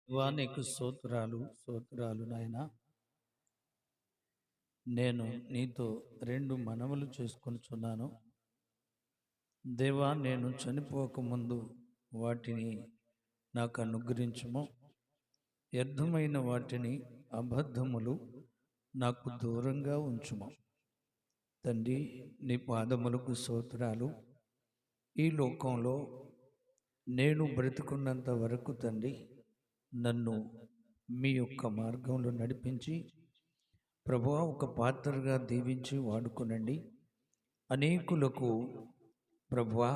దేవా నీకు స్తోత్రాలు స్తోత్రాలు నాయన. నేను నీతో రెండు మనవులు చేసుకొనుచున్నాను. దేవా, నేను చనిపోకముందు వాటిని నాకు అనుగ్రహించుము. వ్యర్థమైన వాటిని, అబద్ధములు నాకు దూరంగా ఉంచుము. తండ్రి, నీ పాదములకు స్తోత్రాలు. ఈ లోకంలో నేను బ్రతుకున్నంత వరకు తండ్రి, నన్ను మీ యొక్క మార్గంలో నడిపించి ప్రభువా ఒక పాత్రగా దీవించి వాడుకునండి. అనేకులకు ప్రభువా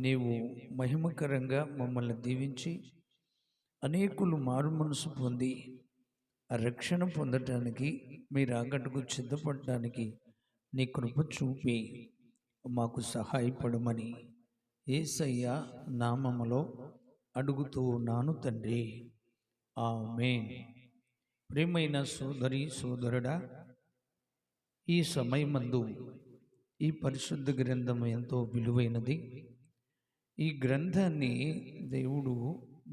నీవు మహిమకరంగా మమ్మల్ని దీవించి అనేకులు మారు మనసు పొంది రక్షణ పొందటానికి, మీ రాకడకు సిద్ధపడటానికి నీ కృప చూపి మాకు సహాయపడమని యేసయ్య నామములో అడుగుతూ ఉన్నాను తండ్రి. ఆమేన్. ప్రియమైన సోదరి సోదరుడా, ఈ సమయమందు ఈ పరిశుద్ధ గ్రంథం ఎంతో విలువైనది. ఈ గ్రంథాన్ని దేవుడు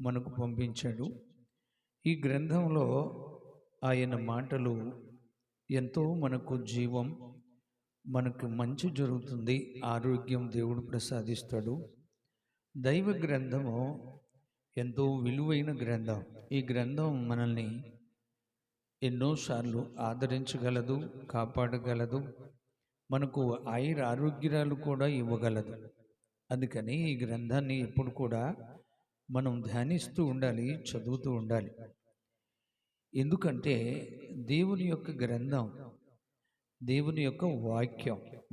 మనకు పంపించాడు. ఈ గ్రంథంలో ఆయన మాటలు ఎంతో మనకు జీవం, మనకు మంచి జరుగుతుంది, ఆరోగ్యం దేవుడు ప్రసాదిస్తాడు. దైవ గ్రంథము ఎంతో విలువైన గ్రంథం. ఈ గ్రంథం మనల్ని ఎన్నోసార్లు ఆదరించగలదు, కాపాడగలదు, మనకు ఆరోగ్యాలు కూడా ఇవ్వగలదు. అందుకని ఈ గ్రంథాన్ని ఎప్పుడు కూడా మనం ధ్యానిస్తూ ఉండాలి, చదువుతూ ఉండాలి. ఎందుకంటే దేవుని యొక్క గ్రంథం, దేవుని యొక్క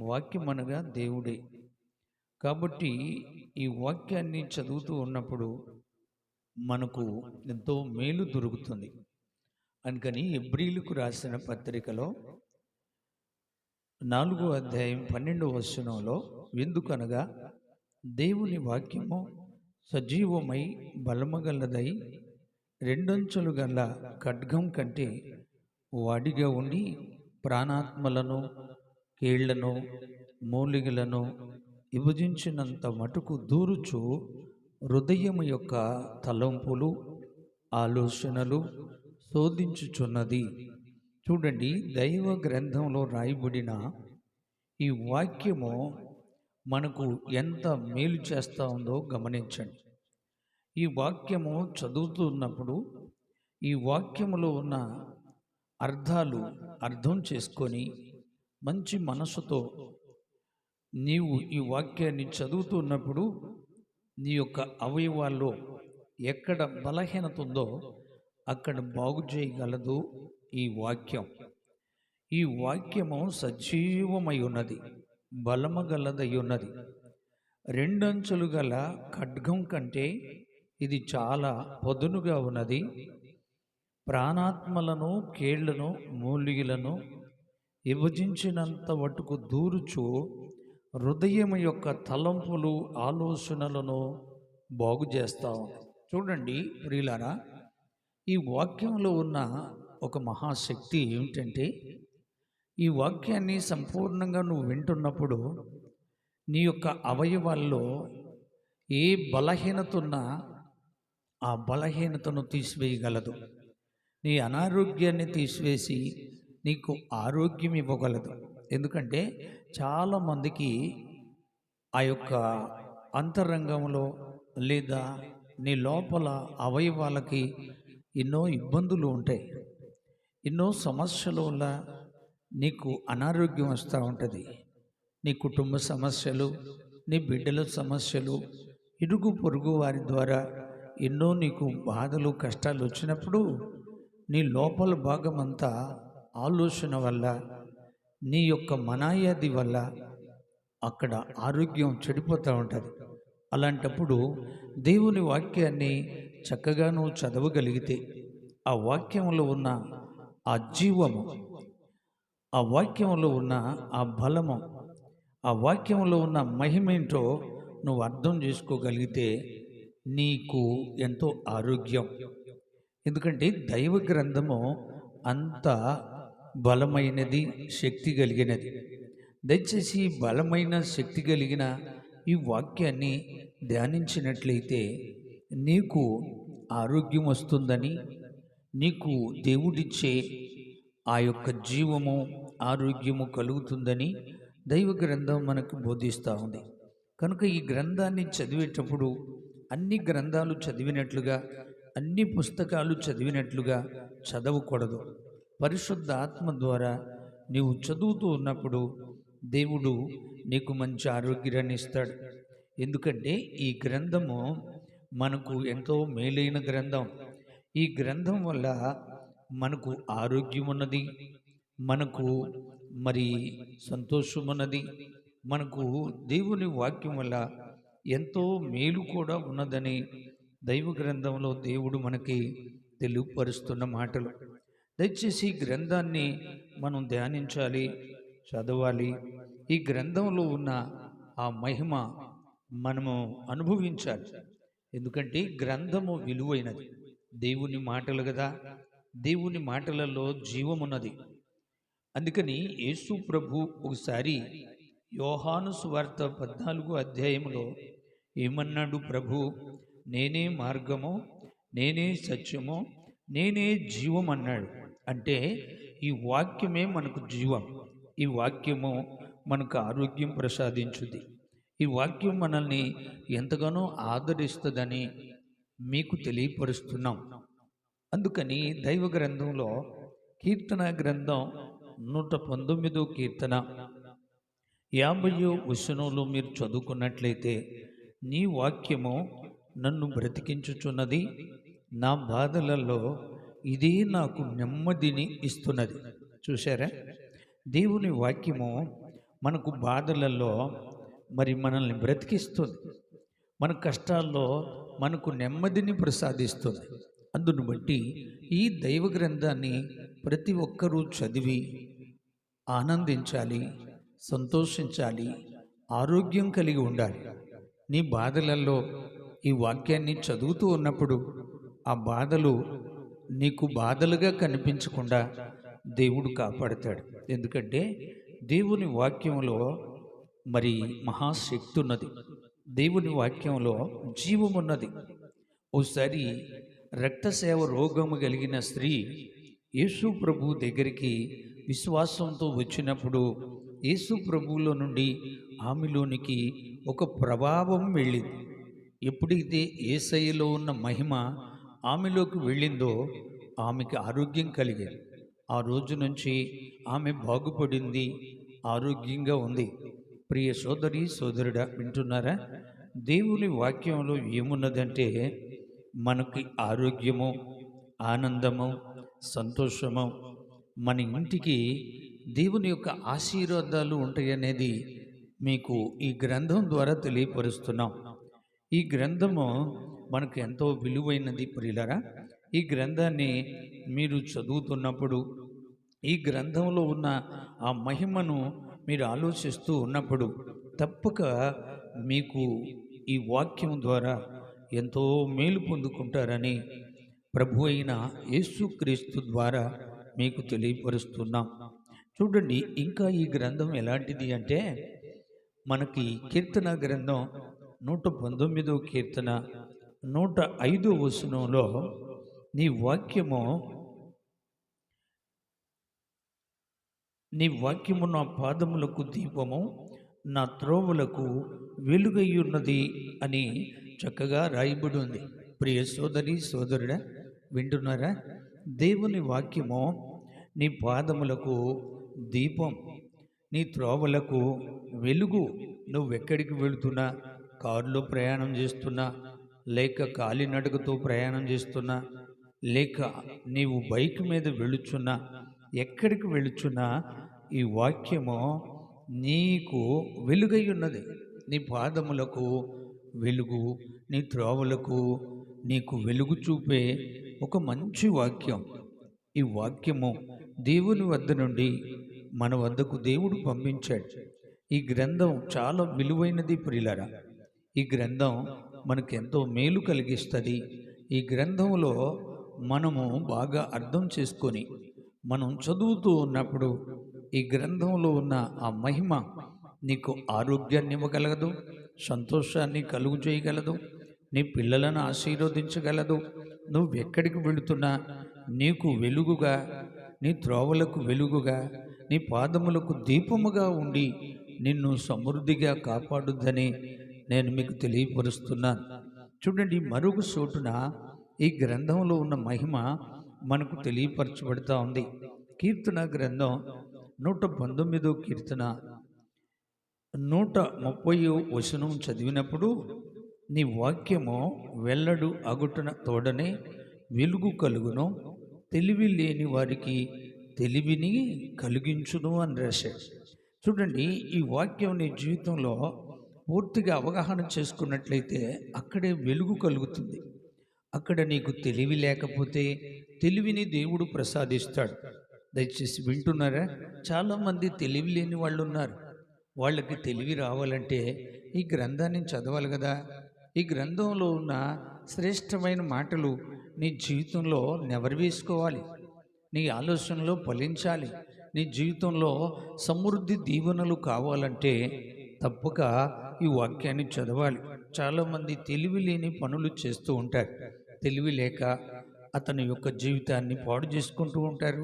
వాక్యం అనగా దేవుడే. కాబట్టి ఈ వాక్యాన్ని చదువుతూ ఉన్నప్పుడు మనకు ఎంతో మేలు దొరుకుతుంది. అందుకని హెబ్రీయులకు రాసిన పత్రికలో 4వ అధ్యాయం 12వ వచనంలో, ఎందుకనగా దేవుని వాక్యము సజీవమై బలముగలదై రెండంచులు గల ఖడ్గం కంటే వాడిగా ఉండి ప్రాణాత్మలను, కీళ్లను, మూలికలను విభజించినంత మటుకు దూరుచు హృదయం యొక్క తలంపులు, ఆలోచనలు శోధించుచున్నది. చూడండి, దైవ గ్రంథంలో రాయబడిన ఈ వాక్యము మనకు ఎంత మేలు చేస్తూ ఉందో గమనించండి. ఈ వాక్యము చదువుతున్నప్పుడు ఈ వాక్యములో ఉన్న అర్థాలు అర్థం చేసుకొని మంచి మనసుతో నీవు ఈ వాక్యాన్ని చదువుతున్నప్పుడు నీ యొక్క అవయవాల్లో ఎక్కడ బలహీనత ఉందో అక్కడ బాగు చేయగలదు ఈ వాక్యం. ఈ వాక్యము సజీవమై ఉన్నది, బలము గలదై ఉన్నది. రెండంచులు గల ఖడ్గం కంటే ఇది చాలా పదునుగా ఉన్నది. ప్రాణాత్మలను, కీళ్లను, మూలికలను విభజించినంత మటుకు దూరుచు హృదయం యొక్క తలంపులు, ఆలోచనలను బాగు చేస్తాం. చూడండి ప్రియులారా, ఈ వాక్యంలో ఉన్న ఒక మహాశక్తి ఏమిటంటే, ఈ వాక్యాన్ని సంపూర్ణంగా నువ్వు వింటున్నప్పుడు నీ యొక్క అవయవాల్లో ఏ బలహీనత ఉన్నా ఆ బలహీనతను తీసివేయగలదు. నీ అనారోగ్యాన్ని తీసివేసి నీకు ఆరోగ్యం ఇవ్వగలదు. ఎందుకంటే చాలామందికి ఆ యొక్క అంతరంగంలో లేదా నీ లోపల అవయవాలకి ఎన్నో ఇబ్బందులు ఉంటాయి. ఎన్నో సమస్యల వల్ల నీకు అనారోగ్యం వస్తూ ఉంటుంది. నీ కుటుంబ సమస్యలు, నీ బిడ్డల సమస్యలు, ఇరుగు పొరుగు వారి ద్వారా ఎన్నో నీకు బాధలు, కష్టాలు వచ్చినప్పుడు నీ లోపల భాగమంతా ఆలోచన వల్ల, నీ యొక్క మనాయాది వల్ల అక్కడ ఆరోగ్యం చెడిపోతూ ఉంటుంది. అలాంటప్పుడు దేవుని వాక్యాన్ని చక్కగా నువ్వు చదవగలిగితే, ఆ వాక్యంలో ఉన్న ఆ జీవము, ఆ వాక్యంలో ఉన్న ఆ బలము, ఆ వాక్యంలో ఉన్న మహిమేంటో నువ్వు అర్థం చేసుకోగలిగితే నీకు ఎంతో ఆరోగ్యం. ఎందుకంటే దైవ గ్రంథము అంత బలమైనది, శక్తి కలిగినది. దయచేసి బలమైన శక్తి కలిగిన ఈ వాక్యాన్ని ధ్యానించినట్లయితే నీకు ఆరోగ్యం వస్తుందని, నీకు దేవుడిచ్చే ఆ యొక్క జీవము, ఆరోగ్యము కలుగుతుందని దైవ గ్రంథం మనకు బోధిస్తూ ఉంది. కనుక ఈ గ్రంథాన్ని చదివేటప్పుడు అన్ని గ్రంథాలు చదివినట్లుగా, అన్ని పుస్తకాలు చదివినట్లుగా చదవకూడదు. పరిశుద్ధ ఆత్మ ద్వారా నీవు చదువుతూ ఉన్నప్పుడు దేవుడు నీకు మంచి ఆరోగ్యాన్ని ఇస్తాడు. ఎందుకంటే ఈ గ్రంథము మనకు ఎంతో మేలైన గ్రంథం. ఈ గ్రంథం వల్ల మనకు ఆరోగ్యం ఉన్నది, మనకు మరి సంతోషం ఉన్నది, మనకు దేవుని వాక్యం వల్ల ఎంతో మేలు కూడా ఉన్నదని దైవ గ్రంథంలో దేవుడు మనకి తెలియపరుస్తున్న మాటలు. దయచేసి ఈ గ్రంథాన్ని మనం ధ్యానించాలి, చదవాలి. ఈ గ్రంథంలో ఉన్న ఆ మహిమ మనము అనుభవించాలి. ఎందుకంటే గ్రంథము విలువైనది, దేవుని మాటలు కదా, దేవుని మాటలలో జీవమున్నది. అందుకని యేసు ప్రభు ఒకసారి యోహాను సువార్త 14వ అధ్యాయంలో ఏమన్నాడు? ప్రభు, నేనే మార్గము, నేనే సత్యము, నేనే జీవం అన్నాడు. అంటే ఈ వాక్యమే మనకు జీవం. ఈ వాక్యము మనకు ఆరోగ్యం ప్రసాదించుద్ది. ఈ వాక్యం మనల్ని ఎంతగానో ఆదరిస్తుందని మీకు తెలియపరుస్తున్నాం. అందుకని దైవ గ్రంథంలో కీర్తన గ్రంథం 119వ కీర్తన 50వ వచనంలో మీరు చదువుకున్నట్లయితే, నీ వాక్యము నన్ను బ్రతికించుచున్నది, నా బాధలలో ఇదే నాకు నెమ్మదిని ఇస్తున్నది. చూసారా? దేవుని వాక్యము మనకు బాధలలో మరి మనల్ని బ్రతికిస్తుంది, మన కష్టాల్లో మనకు నెమ్మదిని ప్రసాదిస్తుంది. అందును బట్టి ఈ దైవ గ్రంథాన్ని ప్రతి ఒక్కరూ చదివి ఆనందించాలి, సంతోషించాలి, ఆరోగ్యం కలిగి ఉండాలి. నీ బాధలలో ఈ వాక్యాన్ని చదువుతూ ఉన్నప్పుడు ఆ బాధలు నీకు బాధలుగా కనిపించకుండా దేవుడు కాపాడుతాడు. ఎందుకంటే దేవుని వాక్యంలో మరి మహాశక్తి ఉన్నది, దేవుని వాక్యంలో జీవమున్నది. ఓసారి రక్తసేవ రోగము కలిగిన స్త్రీ యేసు ప్రభు దగ్గరికి విశ్వాసంతో వచ్చినప్పుడు యేసు ప్రభువులో నుండి ఆమెలోనికి ఒక ప్రభావం వెళ్ళింది. ఎప్పుడైతే యేసయ్యలో ఉన్న మహిమ ఆమెలోకి వెళ్ళిందో ఆమెకి ఆరోగ్యం కలిగింది. ఆ రోజు నుంచి ఆమె బాగుపడింది, ఆరోగ్యంగా ఉంది. ప్రియ సోదరి సోదరుడా, వింటున్నారా? దేవుని వాక్యంలో ఏమున్నదంటే మనకి ఆరోగ్యము, ఆనందము, సంతోషము, మన ఇంటికి దేవుని యొక్క ఆశీర్వాదాలు ఉంటాయనేది మీకు ఈ గ్రంథం ద్వారా తెలియపరుస్తున్నాం. ఈ గ్రంథము మనకు ఎంతో విలువైనది ప్రియులారా. ఈ గ్రంథాన్ని మీరు చదువుతున్నప్పుడు, ఈ గ్రంథంలో ఉన్న ఆ మహిమను మీరు ఆలోచిస్తూ ఉన్నప్పుడు తప్పక మీకు ఈ వాక్యం ద్వారా ఎంతో మేలు పొందుకుంటారని ప్రభు అయిన యేసుక్రీస్తు ద్వారా మీకు తెలియపరుస్తున్నాం. చూడండి, ఇంకా ఈ గ్రంథం ఎలాంటిది అంటే, మనకి కీర్తన గ్రంథం 119వ కీర్తన 105వ వచనంలో, నీ వాక్యము నా పాదములకు దీపము, నా త్రోవలకు వెలుగయ్యున్నది అని చక్కగా రాయబడి ఉంది. ప్రియ సోదరి సోదరుడా, వింటున్నారా? దేవుని వాక్యము నీ పాదములకు దీపం, నీ త్రోవలకు వెలుగు. నువ్వెక్కడికి వెళుతున్నా, కారులో ప్రయాణం చేస్తున్నా, లేక కాలినడకతో ప్రయాణం చేస్తున్నా, లేక నీవు బైక్ మీద వెళుచున్నా, ఎక్కడికి వెళుచున్నా ఈ వాక్యము నీకు వెలుగై ఉన్నది. నీ పాదములకు వెలుగు, నీ త్రోవలకు నీకు వెలుగు చూపే ఒక మంచి వాక్యం. ఈ వాక్యము దేవుని వద్ద నుండి మన వద్దకు దేవుడు పంపించాడు. ఈ గ్రంథం చాలా విలువైనది ప్రియులారా. ఈ గ్రంథం మనకు ఎంతో మేలు కలిగిస్తుంది. ఈ గ్రంథంలో మనము బాగా అర్థం చేసుకొని మనం చదువుతూ ఉన్నప్పుడు ఈ గ్రంథంలో ఉన్న ఆ మహిమ నీకు ఆరోగ్యాన్ని ఇవ్వగలదు, సంతోషాన్ని కలుగు చేయగలదు, నీ పిల్లలను ఆశీర్వదించగలదు, నువ్వెక్కడికి వెళుతున్నా నీకు వెలుగుగా, నీ త్రోవలకు వెలుగుగా, నీ పాదములకు దీపముగా ఉండి నిన్ను సమృద్ధిగా కాపాడుద్దని నేను మీకు తెలియపరుస్తున్నాను. చూడండి, మరొక చోటున ఈ గ్రంథంలో ఉన్న మహిమ మనకు తెలియపరచబడుతూ ఉంది. కీర్తన గ్రంథం 119వ కీర్తన 130వ వచనం చదివినప్పుడు, నీ వాక్యము వెల్లడు అగుటన తోడనే వెలుగు కలుగును, తెలివి లేని వారికి తెలివిని కలిగించును అని రాశాడు. చూడండి, ఈ వాక్యం నీ జీవితంలో పూర్తిగా అవగాహన చేసుకున్నట్లయితే అక్కడే వెలుగు కలుగుతుంది. అక్కడ నీకు తెలివి లేకపోతే తెలివిని దేవుడు ప్రసాదిస్తాడు. దయచేసి వింటున్నారా? చాలామంది తెలివి లేని వాళ్ళు ఉన్నారు. వాళ్ళకి తెలివి రావాలంటే ఈ గ్రంథాన్ని చదవాలి కదా. ఈ గ్రంథంలో ఉన్న శ్రేష్టమైన మాటలు నీ జీవితంలో నెవరవేసుకోవాలి. నీ ఆలోచనలో ఫలించాలి. నీ జీవితంలో సమృద్ధి దీవెనలు కావాలంటే తప్పక ఈ వాక్యాన్ని చదవాలి. చాలామంది తెలివి లేని పనులు చేస్తూ ఉంటారు. తెలివి లేక అతని యొక్క జీవితాన్ని పాడు చేసుకుంటూ ఉంటారు.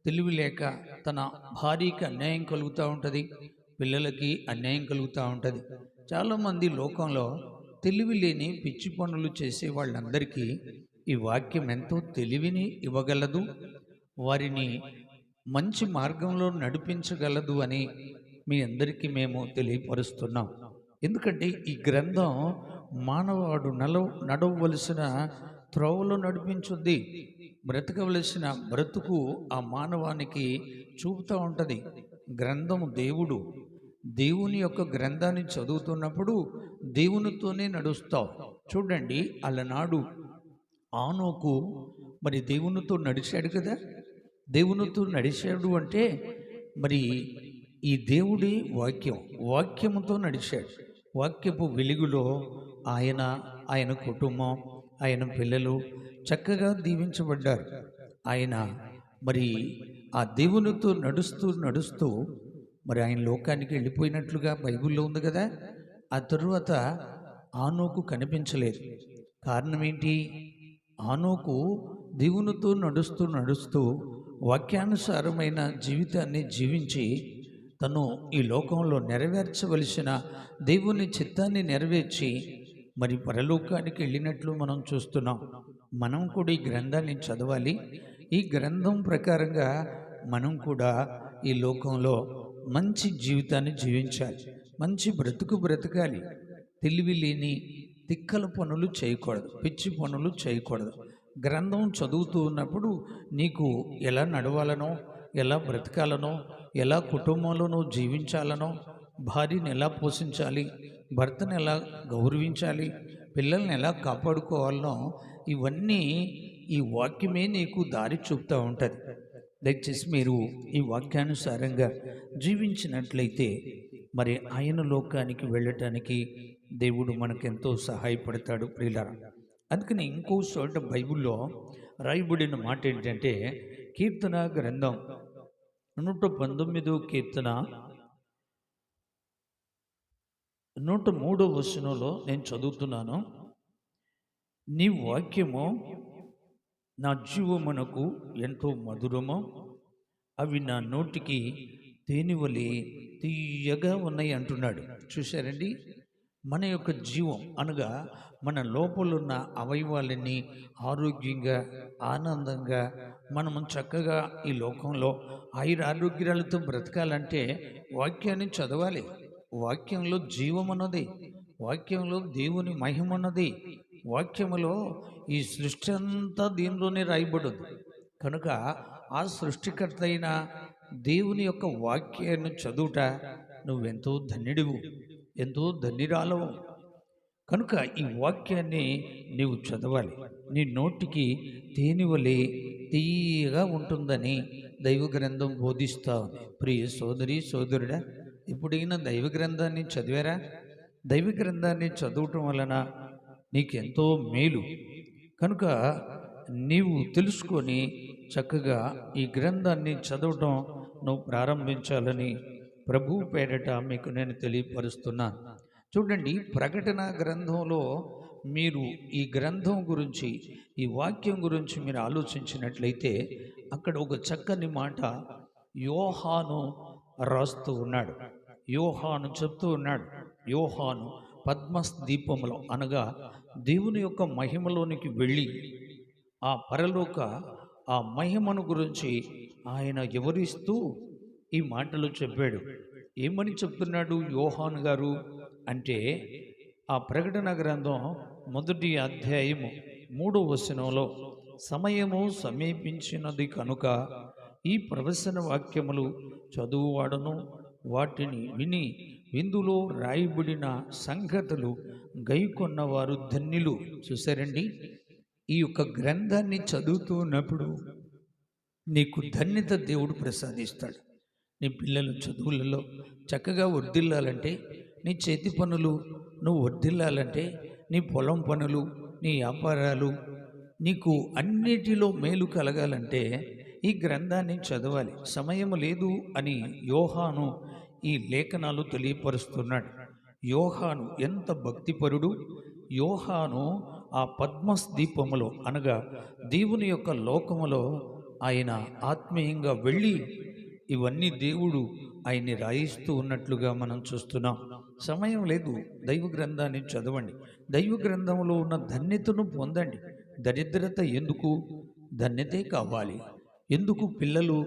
తెలివి లేక తన భార్యకి అన్యాయం కలుగుతూ ఉంటుంది, పిల్లలకి అన్యాయం కలుగుతూ ఉంటుంది. చాలామంది లోకంలో తెలివి లేని పిచ్చి పనులు చేసే వాళ్ళందరికీ ఈ వాక్యం ఎంతో తెలివిని ఇవ్వగలదు, వారిని మంచి మార్గంలో నడిపించగలదు అని మీ అందరికీ మేము తెలియపరుస్తున్నాం. ఎందుకంటే ఈ గ్రంథం మానవాడు నడవవలసిన త్రోవలో నడిపించుద్ది. బ్రతకవలసిన బ్రతుకు ఆ మానవానికి చూపుతూ ఉంటుంది. గ్రంథం దేవుని యొక్క గ్రంథాన్ని చదువుతున్నప్పుడు దేవునితోనే నడుస్తావు. చూడండి, అలనాడు ఆనోకు మరి దేవునితో నడిచాడు కదా. దేవునితో నడిచాడు అంటే మరి ఈ దేవుడి వాక్యముతో నడిచాడు. వాక్యపు వెలుగులో ఆయన కుటుంబం, ఆయన పిల్లలు చక్కగా దీవించబడ్డారు. ఆయన మరి ఆ దేవునితో నడుస్తూ మరి ఆయన లోకానికి వెళ్ళిపోయినట్లుగా బైబిల్లో ఉంది కదా. ఆ తరువాత ఆనోకు కనిపించలేదు. కారణం ఏంటి? ఆనోకు దేవునితో నడుస్తూ వాక్యానుసారమైన జీవితాన్ని జీవించి తను ఈ లోకంలో నెరవేర్చవలసిన దేవుని చిత్తాన్ని నెరవేర్చి మరి పరలోకానికి వెళ్ళినట్లు మనం చూస్తున్నాం. మనం కూడా ఈ గ్రంథాన్ని చదవాలి. ఈ గ్రంథం ప్రకారంగా మనం కూడా ఈ లోకంలో మంచి జీవితాన్ని జీవించాలి, మంచి బ్రతకాలి. తెలివి లేని తిక్కల పనులు చేయకూడదు, పిచ్చి పనులు చేయకూడదు. గ్రంథం చదువుతూ ఉన్నప్పుడు నీకు ఎలా నడవాలనో, ఎలా బ్రతకాలనో, ఎలా కుటుంబంలోనూ జీవించాలనో, భార్యను ఎలా పోషించాలి, భర్తను ఎలా గౌరవించాలి, పిల్లల్ని ఎలా కాపాడుకోవాలనో ఇవన్నీ ఈ వాక్యమే నీకు దారి చూపుతూ ఉంటుంది. దయచేసి మీరు ఈ వాక్యానుసారంగా జీవించినట్లయితే మరి ఆయన లోకానికి వెళ్ళటానికి దేవుడు మనకెంతో సహాయపడతాడు ప్రియులారా. అందుకని ఇంకో చోట బైబిల్లో రాయబడిన మాట ఏంటంటే, కీర్తన గ్రంథం 119వ కీర్తన 103వ వచనంలో నేను చదువుతున్నాను. నీ వాక్యము నా జీవమునకు ఎంతో మధురము, అవి నా నోటికి తేనెవలే తీయగా ఉన్నాయి అంటున్నాడు. చూశారండి, మన యొక్క జీవం అనగా మన లోపలున్న అవయవాలన్నీ ఆరోగ్యంగా, ఆనందంగా మనము చక్కగా ఈ లోకంలో ఆరోగ్యాలతో బ్రతకాలంటే వాక్యాన్ని చదవాలి. వాక్యంలో జీవం ఉన్నది, వాక్యంలో దేవుని మహిమ ఉన్నది, వాక్యములో ఈ సృష్టి అంతా దీనిలోనే రాయబడింది. కనుక ఆ సృష్టికర్త అయిన దేవుని యొక్క వాక్యాన్ని చదువుట నువ్వెంతో ధన్యుడివు, ఎంతో ధన్యురాలవు. కనుక ఈ వాక్యాన్ని నీవు చదవాలి. నీ నోటికి తేనెవలే తీయగా ఉంటుందని దైవ గ్రంథం బోధిస్తా ఉంది. ప్రియ సోదరి సోదరుడా, ఇప్పుడైనా దైవ గ్రంథాన్ని చదివారా? దైవ గ్రంథాన్ని చదవటం వలన నీకెంతో మేలు. కనుక నీవు తెలుసుకొని చక్కగా ఈ గ్రంథాన్ని చదవటం నువ్వు ప్రారంభించాలని ప్రభు పేరట మీకు నేను తెలియపరుస్తున్నాను. చూడండి, ప్రకటన గ్రంథంలో మీరు ఈ గ్రంథం గురించి, ఈ వాక్యం గురించి మీరు ఆలోచించినట్లయితే అక్కడ ఒక చక్కని మాట యోహాను రాస్తూ ఉన్నాడు. యోహాను చెప్తూ ఉన్నాడు. యోహాను పద్మస్ దీపములో అనగా దేవుని యొక్క మహిమలోనికి వెళ్ళి ఆ పరలోక ఆ మహిమను గురించి ఆయన వివరిస్తూ ఈ మాటలు చెప్పాడు. ఏమని చెప్తున్నాడు యోహాను గారు అంటే, ఆ ప్రకటన గ్రంథం 1వ అధ్యాయము 3వ వచనంలో సమయము సమీపించినది కనుక ఈ ప్రవచన వాక్యములు చదువువాడును వాటిని విని విందులో రాయబడిన సంగతులు గైకొన్నవారు ధన్యులు. చూసారండి, ఈ యొక్క గ్రంథాన్ని చదువుతూ ఉన్నప్పుడు నీకు ధన్యత దేవుడు ప్రసాదిస్తాడు. నీ పిల్లలు చదువులలో చక్కగా వర్ధిల్లాలంటే, నీ చేతి పనులు నువ్వు వర్ధిల్లాలంటే, నీ పొలం పనులు, నీ వ్యాపారాలు, నీకు అన్నిటిలో మేలు కలగాలంటే ఈ గ్రంథాన్ని చదవాలి. సమయం లేదు అని యోహాను ఈ లేఖనాలు తెలియపరుస్తున్నాడు. యోహాను ఎంత భక్తిపరుడు! యోహాను ఆ పద్మస్ దీపములో అనగా దేవుని యొక్క లోకములో ఆయన ఆత్మీయంగా వెళ్ళి ఇవన్నీ దేవుడు ఆయన్ని రాయిస్తూ ఉన్నట్లుగా మనం చూస్తున్నాం. సమయం లేదు, దైవ గ్రంథాన్ని చదవండి. దైవ గ్రంథంలో ఉన్న ధన్యతను పొందండి. దరిద్రత ఎందుకు? ధన్యతే కావాలి. ఎందుకు పిల్లలు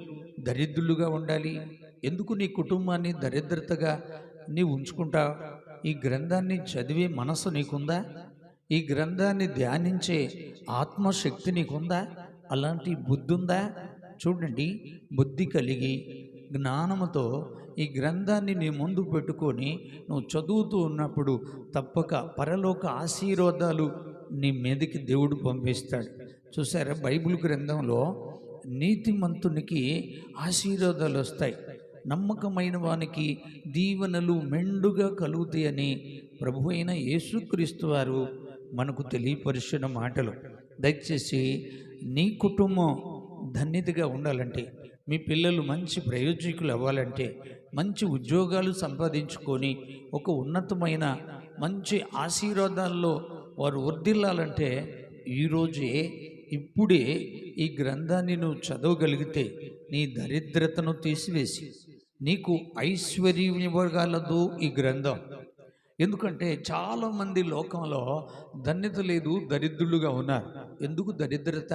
దరిద్రులుగా ఉండాలి? ఎందుకు నీ కుటుంబాన్ని దరిద్రతగా నీవు ఉంచుకుంటా? ఈ గ్రంథాన్ని చదివే మనసు నీకుందా? ఈ గ్రంథాన్ని ధ్యానించే ఆత్మశక్తి నీకుందా? అలాంటి బుద్ధి ఉందా? చూడండి, బుద్ధి కలిగి జ్ఞానముతో ఈ గ్రంథాన్ని నీ ముందు పెట్టుకొని నువ్వు చదువుతూ ఉన్నప్పుడు తప్పక పరలోక ఆశీర్వాదాలు నీ మీదకి దేవుడు పంపిస్తాడు. చూసారా, బైబిల్ గ్రంథంలో నీతిమంతునికి ఆశీర్వాదాలు వస్తాయి, నమ్మకమైన వానికి దీవెనలు మెండుగా కలుగుతాయని ప్రభు అయిన యేసుక్రీస్తు వారు మనకు తెలియపరిచిన మాటలు. దయచేసి నీ కుటుంబం ధన్యతగా ఉండాలంటే, మీ పిల్లలు మంచి ప్రయోజకులు అవ్వాలంటే, మంచి ఉద్యోగాలు సంపాదించుకొని ఒక ఉన్నతమైన మంచి ఆశీర్వాదాల్లో వారు వర్ధిల్లాలంటే ఈరోజే ఇప్పుడే ఈ గ్రంథాన్ని నువ్వు చదవగలిగితే నీ దరిద్రతను తీసివేసి నీకు ఐశ్వర్యం ఇవ్వగలదు ఈ గ్రంథం. ఎందుకంటే చాలామంది లోకంలో ధన్యత లేదు, దరిద్రులుగా ఉన్నారు. ఎందుకు దరిద్రత?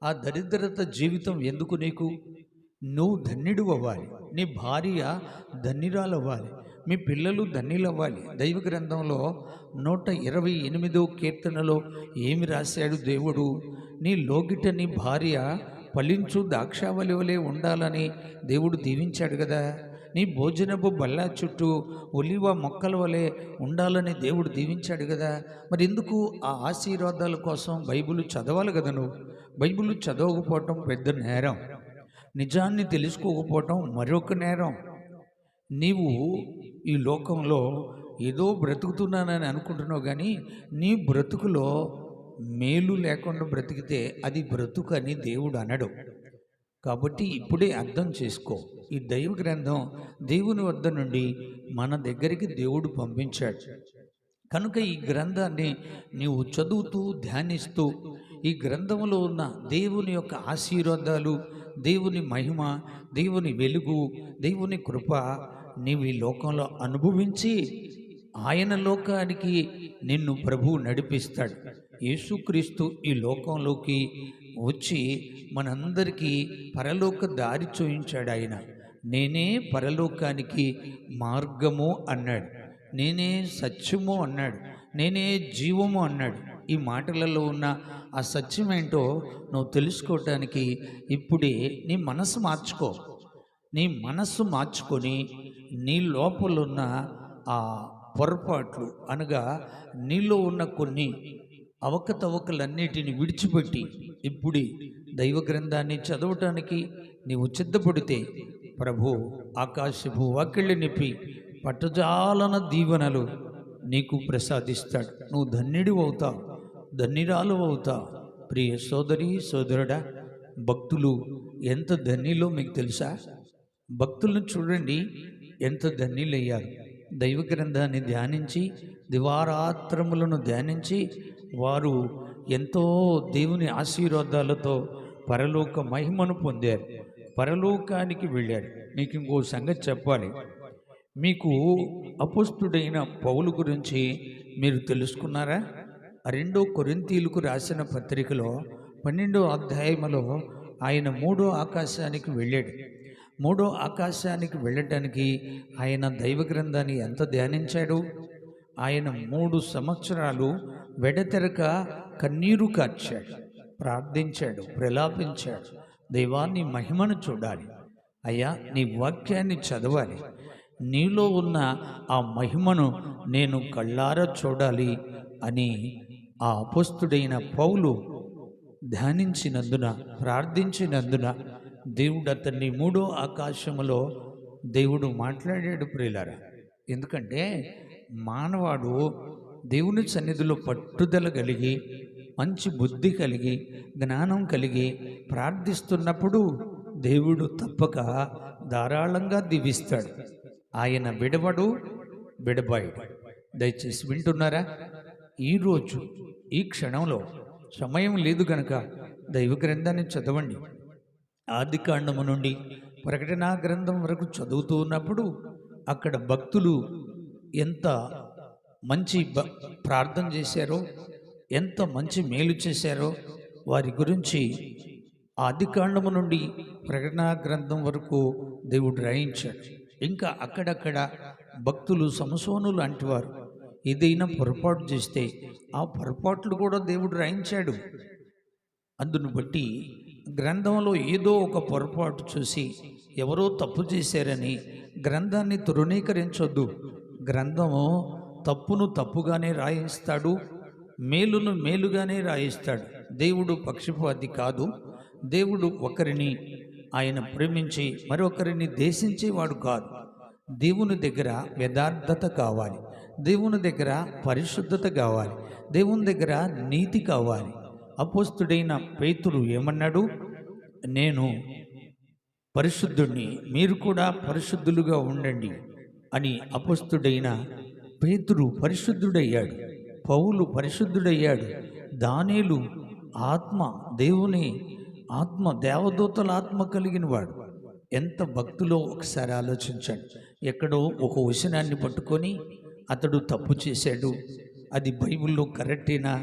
ఆ దరిద్రత జీవితం ఎందుకు నీకు? నువ్వు ధన్యుడు అవ్వాలి, నీ భార్య ధన్యురాలు అవ్వాలి, మీ పిల్లలు ధన్యులు అవ్వాలి. దైవ గ్రంథంలో 128వ కీర్తనలో ఏమి రాశాడు దేవుడు? నీ లోగిట నీ భార్య ఫలించు ద్రాక్షావళి వలె ఉండాలని దేవుడు దీవించాడు కదా. నీ భోజనపు బల్ల చుట్టూ ఒలివ మొక్కల వలె ఉండాలని దేవుడు దీవించాడు కదా. మరి ఎందుకు ఆ ఆశీర్వాదాల కోసం బైబిల్ చదవాలి కదా? నువ్వు బైబిల్ చదవకపోవటం పెద్ద నేరం, నిజాన్ని తెలుసుకోకపోవటం మరొక నేరం. నీవు ఈ లోకంలో ఏదో బ్రతుకుతున్నానని అనుకుంటున్నావు, కానీ నీ బ్రతుకులో మేలు లేకుండా బ్రతికితే అది బ్రతుకు అని దేవుడు అనడు. కాబట్టి ఇప్పుడే అర్థం చేసుకో, ఈ దైవ గ్రంథం దేవుని వద్ద నుండి మన దగ్గరికి దేవుడు పంపించాడు కనుక ఈ గ్రంథాన్ని నీవు చదువుతూ ధ్యానిస్తూ ఈ గ్రంథంలో ఉన్న దేవుని యొక్క ఆశీర్వాదాలు, దేవుని మహిమ, దేవుని వెలుగు, దేవుని కృప నీవు ఈ లోకంలో అనుభవించి ఆయన లోకానికి నిన్ను ప్రభువు నడిపిస్తాడు. యేసుక్రీస్తు ఈ లోకంలోకి వచ్చి మనందరికీ పరలోక దారి చూయించాడు. ఆయన నేనే పరలోకానికి మార్గము అన్నాడు, నేనే సత్యము అన్నాడు, నేనే జీవము అన్నాడు. ఈ మాటలలో ఉన్న ఆ సత్యం ఏంటో నువ్వు తెలుసుకోవటానికి ఇప్పుడే నీ మనసు మార్చుకో. నీ మనస్సు మార్చుకొని నీ లోపలున్న ఆ పొరపాట్లు అనగా నీలో ఉన్న కొన్ని అవకతవకలన్నిటిని విడిచిపెట్టి ఇప్పుడే దైవ గ్రంథాన్ని చదవటానికి నీవు సిద్ధపడితే ప్రభు ఆకాశపు వాకిళ్ళు నిప్పి పట్టజాలన దీవెనలు నీకు ప్రసాదిస్తాడు. నువ్వు ధన్యుడు అవుతావు, ధన్యురాలు అవుతావు. ప్రియ సోదరి సోదరుడా, భక్తులు ఎంత ధన్యులో మీకు తెలుసా? భక్తులను చూడండి ఎంత ధన్యులయ్యారు. దైవ గ్రంథాన్ని ధ్యానించి దివారాత్రములను ధ్యానించి వారు ఎంతో దేవుని ఆశీర్వాదాలతో పరలోక మహిమను పొందారు, పరలోకానికి వెళ్ళారు. మీకు ఇంకో సంగతి చెప్పాలి. మీకు అపోస్తుడైన పౌలు గురించి మీరు తెలుసుకున్నారా? 2 కొరింథీయులకు రాసిన పత్రికలో 12వ అధ్యాయములో ఆయన 3వ ఆకాశానికి వెళ్ళాడు. 3వ ఆకాశానికి వెళ్ళటానికి ఆయన దైవ గ్రంథాన్ని ఎంత ధ్యానించాడు? ఆయన 3 సంవత్సరాలు వెడతెరక కన్నీరు కార్చాడు, ప్రార్థించాడు, ప్రలాపించాడు. దైవాన్ని మహిమను చూడాలి, అయ్యా నీ వాక్యాన్ని చదవాలి, నీలో ఉన్న ఆ మహిమను నేను కళ్ళారా చూడాలి అని ఆ అపోస్తుడైన పౌలు ధ్యానించినందున, ప్రార్థించినందున దేవుడు అతన్ని 3వ ఆకాశములో దేవుడు మాట్లాడాడు ప్రియులారా. ఎందుకంటే మానవాడు దేవుని సన్నిధిలో పట్టుదల కలిగి, మంచి బుద్ధి కలిగి, జ్ఞానం కలిగి ప్రార్థిస్తున్నప్పుడు దేవుడు తప్పక ధారాళంగా దీవిస్తాడు. ఆయన విడవడు, విడబాయుడు. దయచేసి వింటున్నారా? ఈరోజు ఈ క్షణంలో సమయం లేదు కనుక దైవ గ్రంథాన్ని చదవండి. ఆది కాండము నుండి ప్రకటనా గ్రంథం వరకు చదువుతూ ఉన్నప్పుడు అక్కడ భక్తులు ఎంత మంచి ప్రార్థన చేశారో, ఎంత మంచి మేలు చేశారో వారి గురించి ఆది కాండము నుండి ప్రకటనా గ్రంథం వరకు దేవుడు రాయించాడు. ఇంకా అక్కడక్కడ భక్తులు సంసోను లాంటి వారు ఏదైనా పొరపాటు చేస్తే ఆ పొరపాట్లు కూడా దేవుడు రాయించాడు. అందును బట్టి గ్రంథంలో ఏదో ఒక పొరపాటు చూసి ఎవరో తప్పు చేశారని గ్రంథాన్ని తృణీకరించొద్దు. గ్రంథము తప్పును తప్పుగానే రాయిస్తాడు, మేలును మేలుగానే రాయిస్తాడు. దేవుడు పక్షపాతి కాదు. దేవుడు ఒకరిని ఆయన ప్రేమించి మరొకరిని దేశించేవాడు కాదు. దేవుని దగ్గర యథార్థత కావాలి, దేవుని దగ్గర పరిశుద్ధత కావాలి, దేవుని దగ్గర నీతి కావాలి. అపోస్తుడైన పేతురు ఏమన్నాడు? నేను పరిశుద్ధుడిని, మీరు కూడా పరిశుద్ధులుగా ఉండండి అని అపోస్తుడైన పేతురు పరిశుద్ధుడయ్యాడు, పౌలు పరిశుద్ధుడయ్యాడు. దానియేలు దేవుని ఆత్మ, దేవదూతల ఆత్మ కలిగిన వాడు. ఎంత భక్తులో ఒకసారి ఆలోచించండి. ఎక్కడో ఒక వచనాన్ని పట్టుకొని అతడు తప్పు చేశాడు, అది బైబిల్లో కరెక్టేనా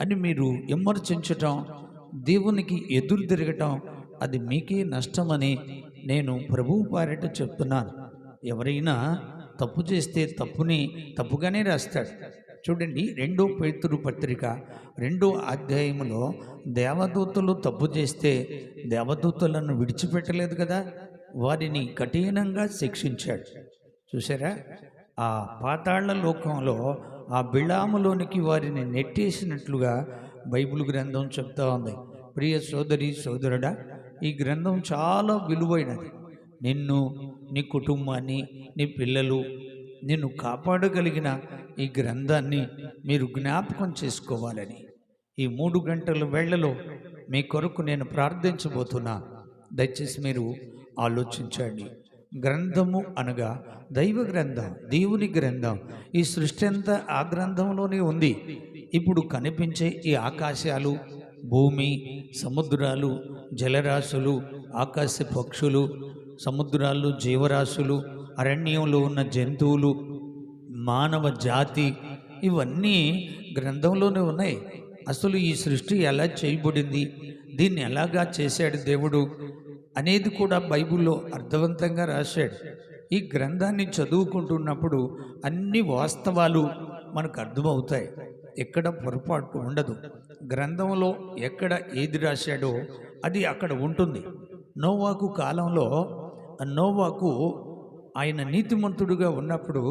అని మీరు విమర్శించటం, దేవునికి ఎదురు తిరగటం, అది మీకే నష్టమని నేను ప్రభువు పారిట చెప్తున్నాను. ఎవరైనా తప్పు చేస్తే తప్పుని తప్పుగానే రాస్తాడు. చూడండి, 2వ పేతురు పత్రిక 2వ అధ్యాయంలో దేవదూతలు తప్పు చేస్తే దేవదూతలను విడిచిపెట్టలేదు కదా, వారిని కఠినంగా శిక్షించాడు. చూసారా? ఆ పాతాళ లోకంలో ఆ బిళాములోనికి వారిని నెట్టేసినట్లుగా బైబిల్ గ్రంథం చెప్తా ఉంది. ప్రియ సోదరి సోదరుడా, ఈ గ్రంథం చాలా విలువైనది. నిన్ను, నీ కుటుంబాన్ని, నీ పిల్లలు, నిన్ను కాపాడగలిగిన ఈ గ్రంథాన్ని మీరు జ్ఞాపకం చేసుకోవాలని ఈ 3 గంటల వేళలో మీ కొరకు నేను ప్రార్థించబోతున్నా. దయచేసి మీరు ఆలోచించండి. గ్రంథము అనగా దైవ గ్రంథం, దేవుని గ్రంథం. ఈ సృష్టి అంతా ఆ గ్రంథంలోనే ఉంది. ఇప్పుడు కనిపించే ఈ ఆకాశాలు, భూమి, సముద్రాలు, జలరాశులు, ఆకాశ పక్షులు, సముద్రాలు, జీవరాశులు, అరణ్యంలో ఉన్న జంతువులు, మానవ జాతి, ఇవన్నీ గ్రంథంలోనే ఉన్నాయి. అసలు ఈ సృష్టి ఎలా చేయబడింది, దీన్ని ఎలాగా చేశాడు దేవుడు అనేది కూడా బైబిల్లో అర్థవంతంగా రాశాడు. ఈ గ్రంథాన్ని చదువుకుంటున్నప్పుడు అన్ని వాస్తవాలు మనకు అర్థమవుతాయి. ఎక్కడ పొరపాటు ఉండదు. గ్రంథంలో ఎక్కడ ఏది రాశాడో అది అక్కడ ఉంటుంది. నోవాకు కాలంలో నోవాకు ఆయన నీతిమంతుడుగా ఉన్నప్పుడు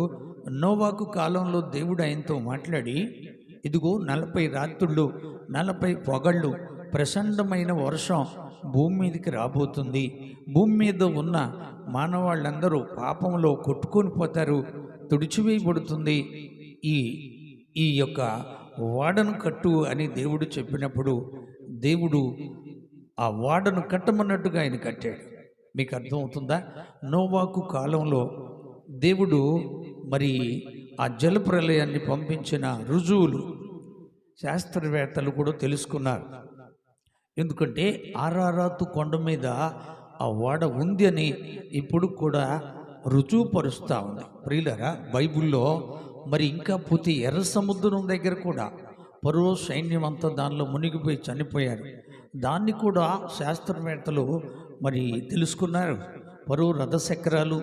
నోవాకు కాలంలో దేవుడు ఆయనతో మాట్లాడి, ఇదిగో 40 రాత్రుళ్ళు 40 పొగళ్ళు ప్రచండమైన వర్షం భూమి మీదకి రాబోతుంది. భూమి మీద ఉన్న మానవాళ్ళందరూ పాపంలో కొట్టుకొని పోతారు, తుడిచివేయబడుతుంది. ఈ యొక్క వాడను కట్టు అని దేవుడు చెప్పినప్పుడు దేవుడు ఆ వాడను కట్టమన్నట్టుగా ఆయన కట్టాడు. మీకు అర్థమవుతుందా? నోవాకు కాలంలో దేవుడు మరి ఆ జలప్రలయాన్ని పంపించిన రుజువులు శాస్త్రవేత్తలు కూడా తెలుసుకున్నారు. ఎందుకంటే ఆరారాతు కొండ మీద ఆ ఓడ ఉంది అని ఇప్పుడు కూడా రుజువుపరుస్తూ ఉంది. ప్రియులారా, బైబిల్లో మరి ఇంకా పోతే ఎర్ర సముద్రం దగ్గర కూడా పరో సైన్యం అంతా దానిలో మునిగిపోయి చనిపోయారు. దాన్ని కూడా శాస్త్రవేత్తలు మరి తెలుసుకున్నారు. పరో రథచక్రాలు,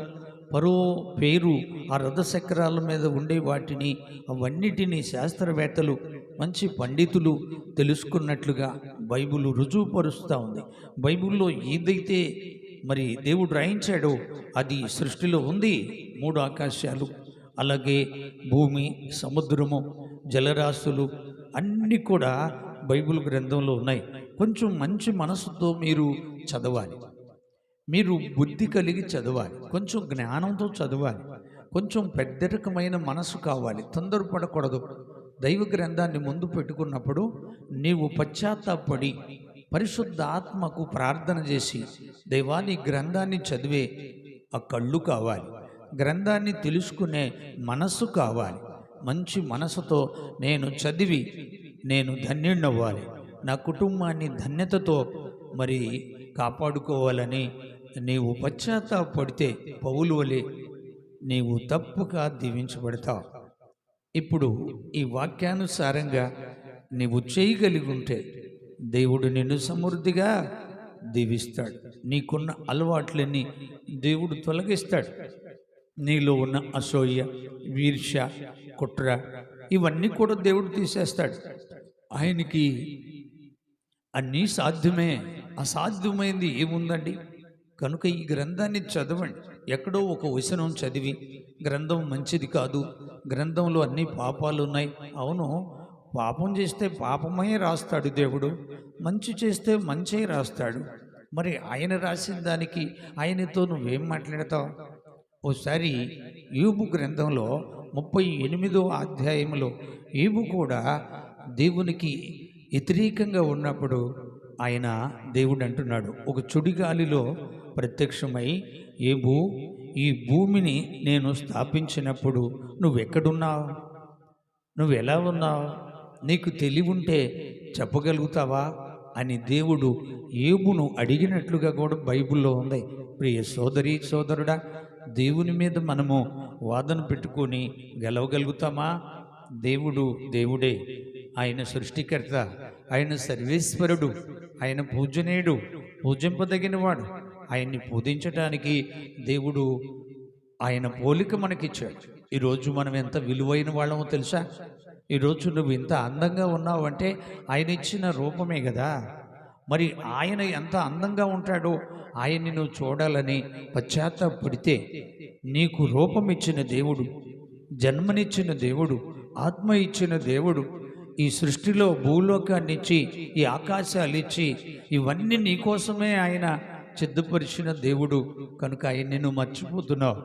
పరో పేరు, ఆ రథచక్రాల మీద ఉండే వాటిని అవన్నిటినీ శాస్త్రవేత్తలు, మంచి పండితులు తెలుసుకున్నట్లుగా బైబిల్ రుజువుపరుస్తూ ఉంది. బైబిల్లో ఏదైతే మరి దేవుడు రాయించాడో అది సృష్టిలో ఉంది. 3 ఆకాశాలు, అలాగే భూమి, సముద్రము, జలరాశులు అన్నీ కూడా బైబిల్ గ్రంథంలో ఉన్నాయి. కొంచెం మంచి మనసుతో మీరు చదవాలి, మీరు బుద్ధి కలిగి చదవాలి, కొంచెం జ్ఞానంతో చదవాలి, కొంచెం పెద్దరికమైన మనసు కావాలి. తొందరపడకూడదు. దైవ గ్రంథాన్ని ముందు పెట్టుకున్నప్పుడు నీవు పశ్చాత్తాపడి పరిశుద్ధ ఆత్మకు ప్రార్థన చేసి దైవాన్ని గ్రంథాన్ని చదివే ఆ కళ్ళు కావాలి, గ్రంథాన్ని తెలుసుకునే మనస్సు కావాలి. మంచి మనసుతో నేను చదివి నేను ధన్యుణ్ణవ్వాలి, నా కుటుంబాన్ని ధన్యతతో మరి కాపాడుకోవాలని నీవు పశ్చాత్తాపడితే పౌలు వలె నీవు తప్పుగా దీవించబడతావు. ఇప్పుడు ఈ వాక్యానుసారంగా నీవు చేయగలిగి ఉంటే దేవుడు నిన్ను సమృద్ధిగా దీవిస్తాడు. నీకున్న అలవాట్లన్నీ దేవుడు తొలగిస్తాడు. నీలో ఉన్న అసూయ, ఈర్ష్య, కుట్ర ఇవన్నీ కూడా దేవుడు తీసేస్తాడు. ఆయనకి అన్నీ సాధ్యమే, అసాధ్యమైంది ఏముందండి? కనుక ఈ గ్రంథాన్ని చదవండి. ఎక్కడో ఒక వచనం చదివి గ్రంథం మంచిది కాదు, గ్రంథంలో అన్ని పాపాలు ఉన్నాయి. అవును, పాపం చేస్తే పాపమే రాస్తాడు దేవుడు, మంచి చేస్తే మంచే రాస్తాడు. మరి ఆయన రాసిన దానికి ఆయనతో నువ్వేం మాట్లాడతావు? ఓసారి యోబు గ్రంథంలో 38వ అధ్యాయంలో యోబు కూడా దేవునికి వ్యతిరేకంగా ఉన్నప్పుడు ఆయన దేవుడు అంటున్నాడు, ఒక చుడిగాలిలో ప్రత్యక్షమై, యోబు, ఈ భూమిని నేను స్థాపించినప్పుడు నువ్వెక్కడున్నావు? నువ్వు ఎలా ఉన్నావు? నీకు తెలివి ఉంటే చెప్పగలుగుతావా అని దేవుడు యోబును అడిగినట్లుగా కూడా బైబిల్లో ఉంది. ప్రియ సోదరి సోదరుడా, దేవుని మీద మనము వాదన పెట్టుకొని గెలవగలుగుతామా? దేవుడు దేవుడే, ఆయన సృష్టికర్త, ఆయన సర్వేశ్వరుడు, ఆయన పూజనీయుడు, పూజింపదగినవాడు. ఆయన్ని పూజించటానికి దేవుడు ఆయన పోలిక మనకిచ్చాడు. ఈరోజు మనం ఎంత విలువైన వాళ్ళమో తెలుసా? ఈరోజు నువ్వు ఇంత అందంగా ఉన్నావంటే ఆయన ఇచ్చిన రూపమే కదా. మరి ఆయన ఎంత అందంగా ఉంటాడో ఆయన్ని నువ్వు చూడాలని పశ్చాత్తాపడితే నీకు రూపం ఇచ్చిన దేవుడు, జన్మనిచ్చిన దేవుడు, ఆత్మ ఇచ్చిన దేవుడు, ఈ సృష్టిలో భూలోకాన్ని ఇచ్చి ఈ ఆకాశాలు ఇచ్చి ఇవన్నీ నీకోసమే ఆయన సిద్ధపరిచిన దేవుడు. కనుక ఆయన్ని నువ్వు మర్చిపోతున్నావు.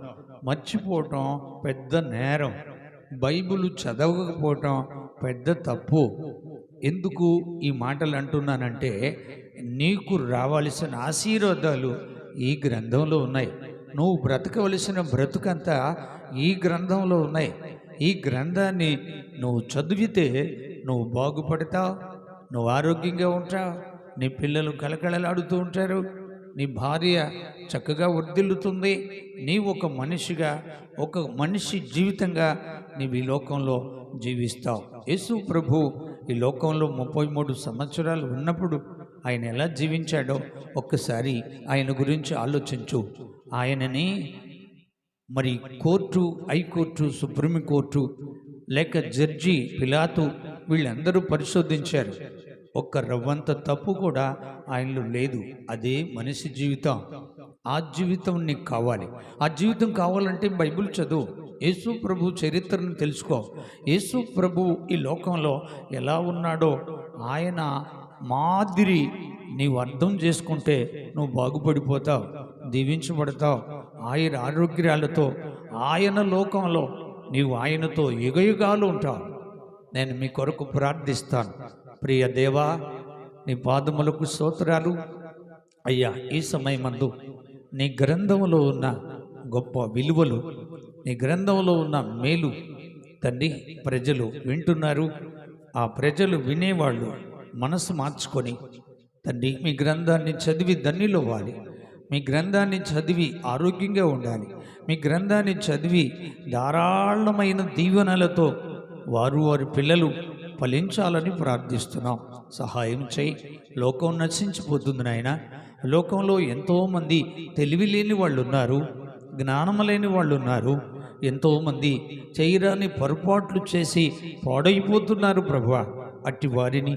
మర్చిపోవటం పెద్ద నేరం. బైబిల్ చదవకపోవటం పెద్ద తప్పు. ఎందుకు ఈ మాటలు అంటున్నానంటే, నీకు రావాల్సిన ఆశీర్వాదాలు ఈ గ్రంథంలో ఉన్నాయి. నువ్వు బ్రతకవలసిన బ్రతుకంతా ఈ గ్రంథంలో ఉన్నాయి. ఈ గ్రంథాన్ని నువ్వు చదివితే నువ్వు బాగుపడతావు, నువ్వు ఆరోగ్యంగా ఉంటావు, నీ పిల్లలు కలకలలాడుతూ ఉంటారు, నీ భార్య చక్కగా వర్ధిల్లుతుంది, నీవు ఒక మనిషిగా, ఒక మనిషి జీవితంగా నీవు ఈ లోకంలో జీవిస్తావు. యేసు ప్రభు ఈ లోకంలో 33 సంవత్సరాలు ఉన్నప్పుడు ఆయన ఎలా జీవించాడో ఒక్కసారి ఆయన గురించి ఆలోచించు. ఆయనని మరి కోర్టు, హైకోర్టు, సుప్రీంకోర్టు లేక జడ్జి పిలాతు వీళ్ళందరూ పరిశోధించారు. ఒక్క రవ్వంత తప్పు కూడా ఆయనలో లేదు. అదే మనిషి జీవితం. ఆ జీవితం నీకు కావాలి. ఆ జీవితం కావాలంటే బైబిల్ చదువు, యేసు ప్రభు చరిత్రను తెలుసుకో. యేసు ప్రభు ఈ లోకంలో ఎలా ఉన్నాడో ఆయన మాదిరి నీవు అర్థం చేసుకుంటే నువ్వు బాగుపడిపోతావు, దీవించబడతావు. ఆయన ఆరోగ్యాలతో ఆయన లోకంలో నీవు ఆయనతో యుగయుగాలు ఉంటావు. నేను మీ కొరకు ప్రార్థిస్తాను. ప్రియ దేవా, నీ పాదములకు స్తోత్రాలు అయ్యా. ఈ సమయమందు నీ గ్రంథంలో ఉన్న గొప్ప విలువలు, నీ గ్రంథంలో ఉన్న మేలు తండ్రి ప్రజలు వింటున్నారు, ఆ ప్రజలు వినేవాళ్ళు మనసు మార్చుకొని తండ్రి మీ గ్రంథాన్ని చదివి ధన్యులవ్వాలి, మీ గ్రంథాన్ని చదివి ఆరోగ్యంగా ఉండాలి, మీ గ్రంథాన్ని చదివి ధారాళమైన దీవెనలతో వారి పిల్లలు ఫలించాలని ప్రార్థిస్తున్నాం. సహాయం చేయి. లోకం నశించిపోతుంది నాయన. లోకంలో ఎంతోమంది తెలివి లేని వాళ్ళు ఉన్నారు, జ్ఞానం లేని వాళ్ళు ఉన్నారు, ఎంతోమంది చేయరాని పొరపాట్లు చేసి పాడైపోతున్నారు ప్రభువా. అట్టి వారిని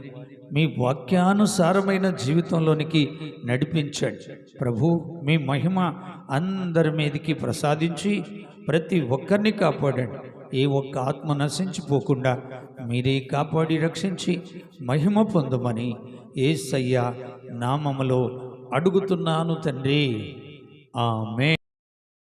మీ వాక్యానుసారమైన జీవితంలోనికి నడిపించండి ప్రభు. మీ మహిమ అందరి మీదకి ప్రసాదించి ప్రతి ఒక్కరిని కాపాడండి. ఏ ఒక్క ఆత్మ నశించిపోకుండా మీరే కాపాడి రక్షించి మహిమ పొందమని యేసయ్య నామములో అడుగుతున్నాను తండ్రి. ఆమేన్.